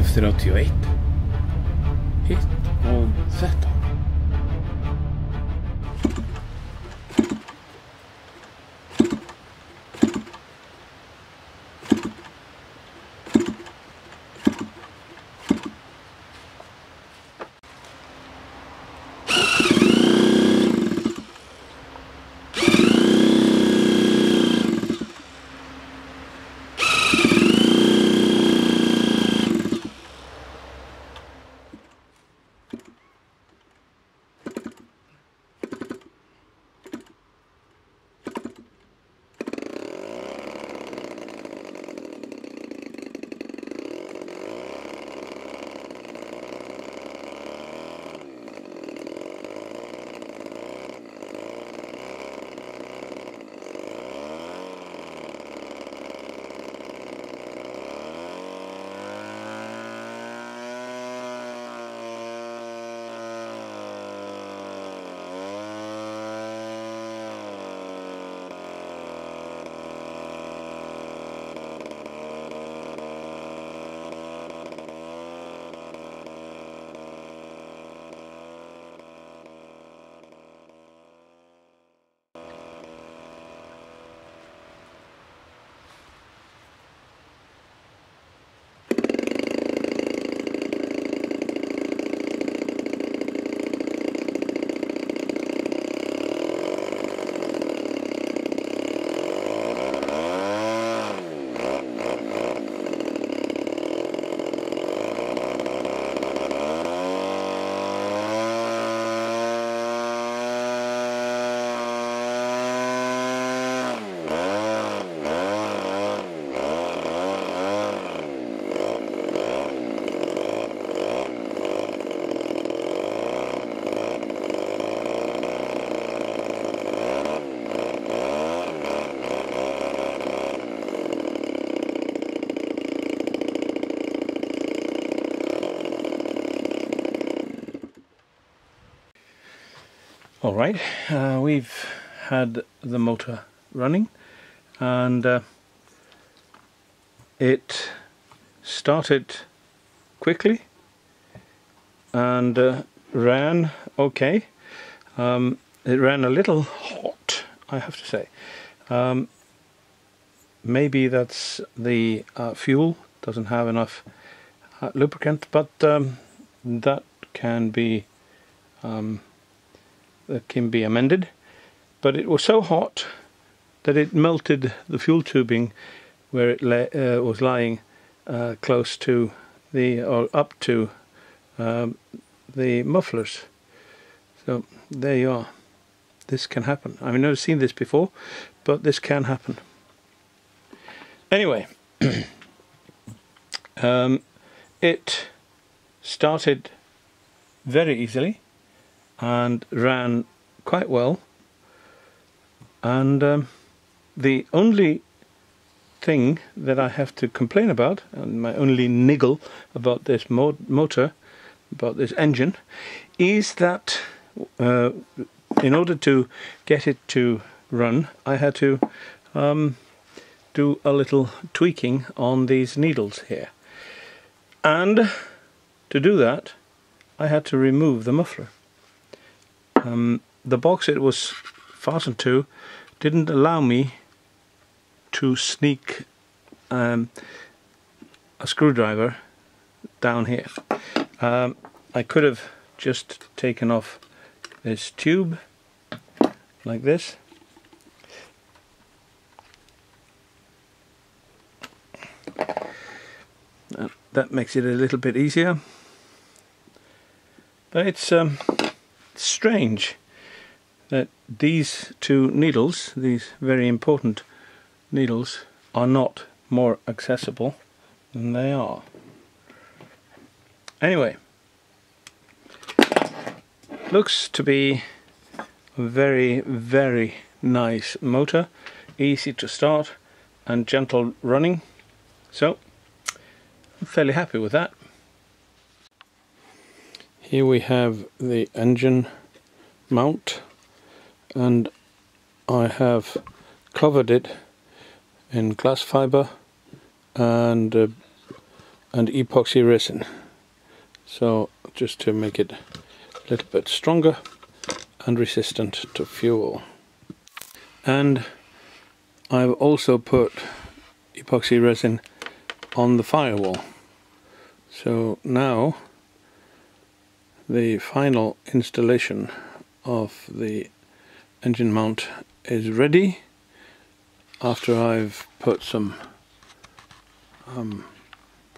F31 hitt og þetta. Alright, we've had the motor running, and it started quickly and ran okay. It ran a little hot, I have to say. Maybe that's the fuel doesn't have enough lubricant, but that can be amended. But it was so hot that it melted the fuel tubing where it was lying close to or up to the mufflers. So there you are. This can happen. I've never seen this before, but this can happen. Anyway, it started very easily and ran quite well, and the only thing that I have to complain about, and my only niggle about this motor, about this engine, is that in order to get it to run, I had to do a little tweaking on these needles here, and to do that I had to remove the muffler. The box it was fastened to didn't allow me to sneak a screwdriver down here. I could have just taken off this tube like this, that makes it a little bit easier, but it's strange that these two needles, these very important needles, are not more accessible than they are. Anyway, looks to be a very, very nice motor, easy to start and gentle running, so I'm fairly happy with that. Here we have the engine mount, and I have covered it in glass fiber and and epoxy resin, so just to make it a little bit stronger and resistant to fuel. And I've also put epoxy resin on the firewall, so now the final installation of the engine mount is ready after I've put some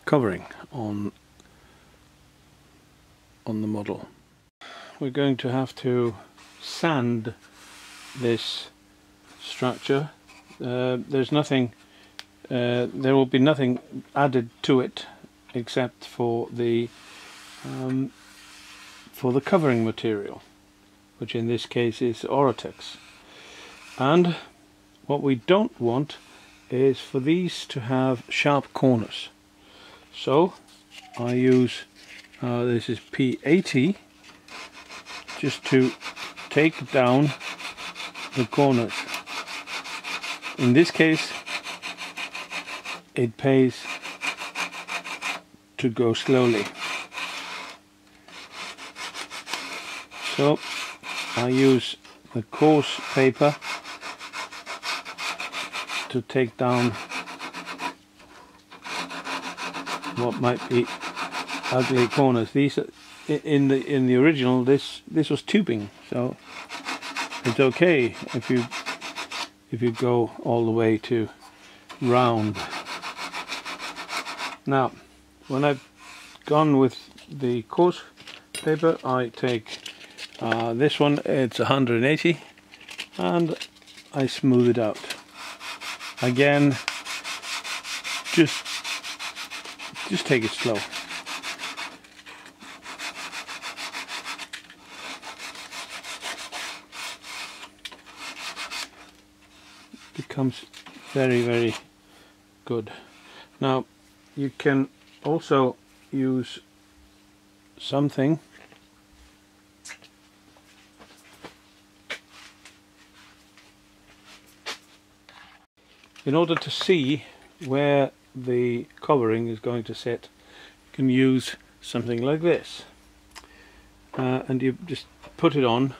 covering on the model. We're going to have to sand this structure. There's nothing, there will be nothing added to it except for the covering material, which in this case is Oratex. And what we don't want is for these to have sharp corners. So I use, this is P80, just to take down the corners. In this case, it pays to go slowly. So I use the coarse paper to take down what might be ugly corners. These are, in the original, this was tubing, so it's okay if you go all the way to round. Now, when I've gone with the coarse paper, I take this one, it's 180, and I smooth it out. Again, just take it slow. Becomes very, very good. Now you can also use something in order to see where the covering is going to sit. You can use something like this, and you just put it on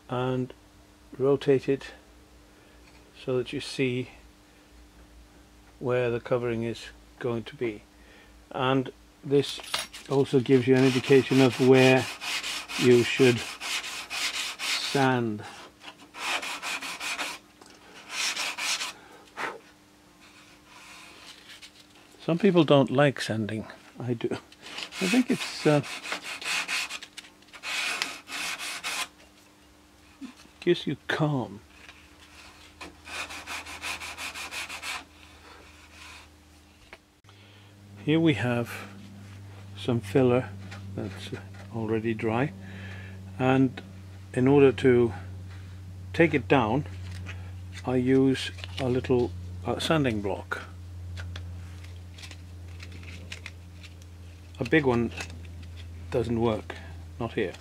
and rotate it so that you see where the covering is going to be. And this also gives you an indication of where you should sand. Some people don't like sanding. I do. I think it's gives you calm. Here we have some filler that's already dry, and in order to take it down, I use a little sanding block. A big one doesn't work, not here.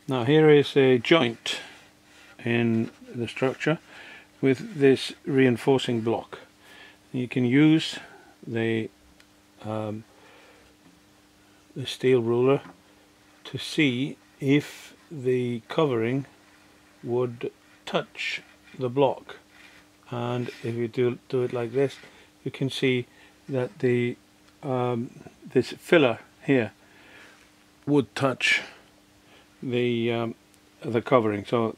Now here is a joint in the structure with this reinforcing block. You can use the steel ruler to see if the covering would touch the block, and if you do it like this, you can see that the this filler here would touch the covering, so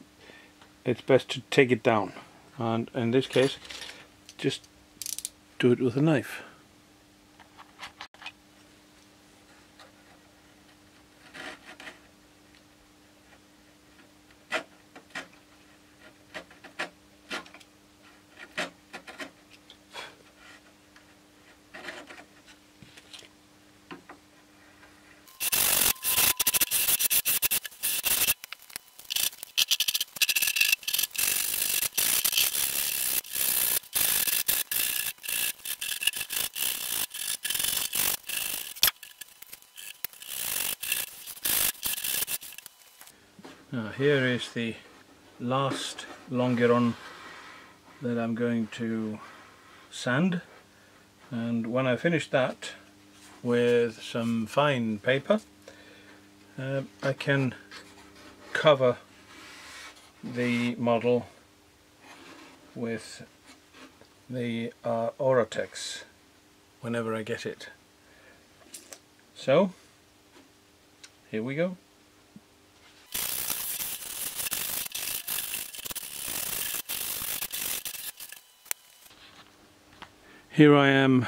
it's best to take it down, and in this case just do it with a knife. Now here is the last longeron that I'm going to sand, and when I finish that with some fine paper, I can cover the model with the Oratex whenever I get it. So here we go. Here I am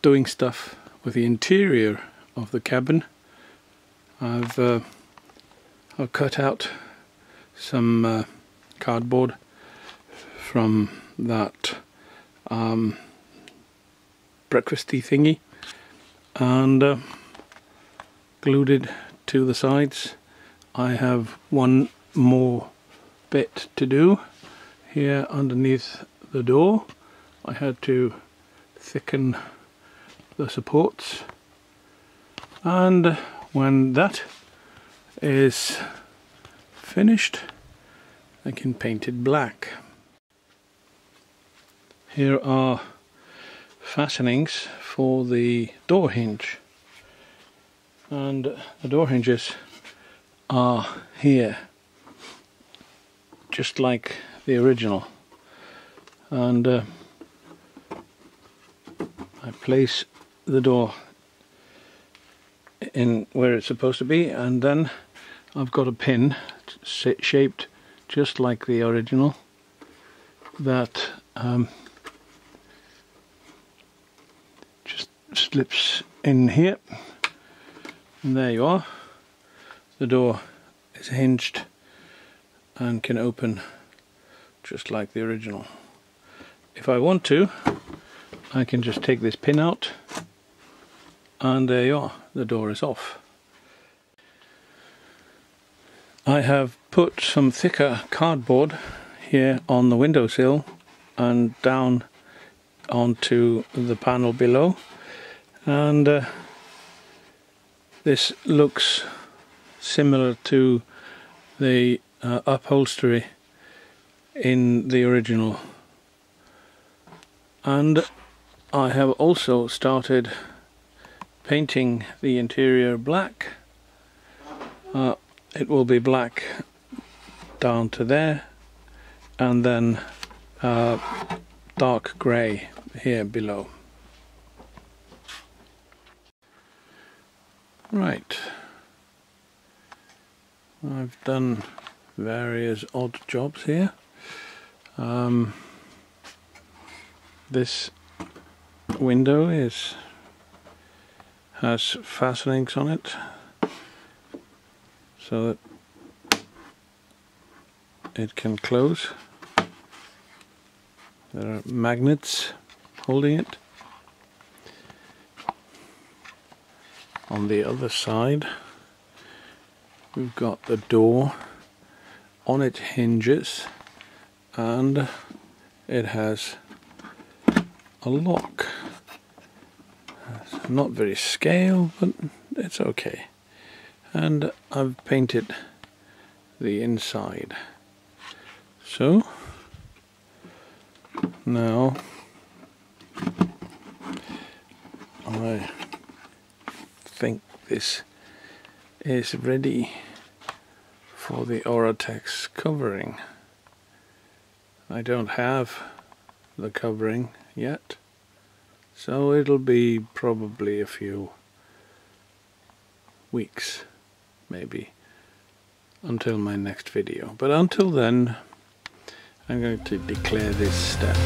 doing stuff with the interior of the cabin. I've cut out some cardboard from that breakfasty thingy and glued it to the sides. I have one more bit to do here underneath the door. I had to thicken the supports, and when that is finished I can paint it black. Here are fastenings for the door hinge, and the door hinges are here just like the original, and I place the door in where it's supposed to be, and then I've got a pin shaped just like the original that just slips in here, and there you are. The door is hinged and can open just like the original. If I want to, I can just take this pin out, and there you are, the door is off. I have put some thicker cardboard here on the windowsill and down onto the panel below, and this looks similar to the upholstery in the original. And I have also started painting the interior black. It will be black down to there, and then dark grey here below. Right, I've done various odd jobs here. This window has fastenings on it so that it can close. There are magnets holding it. On the other side we've got the door. On it hinges, and it has a lock. It's not very scale, but it's okay. And I've painted the inside. So now I think this is ready for the Oratex covering. I don't have the covering yet, so it'll be probably a few weeks maybe until my next video, but until then I'm going to declare this step.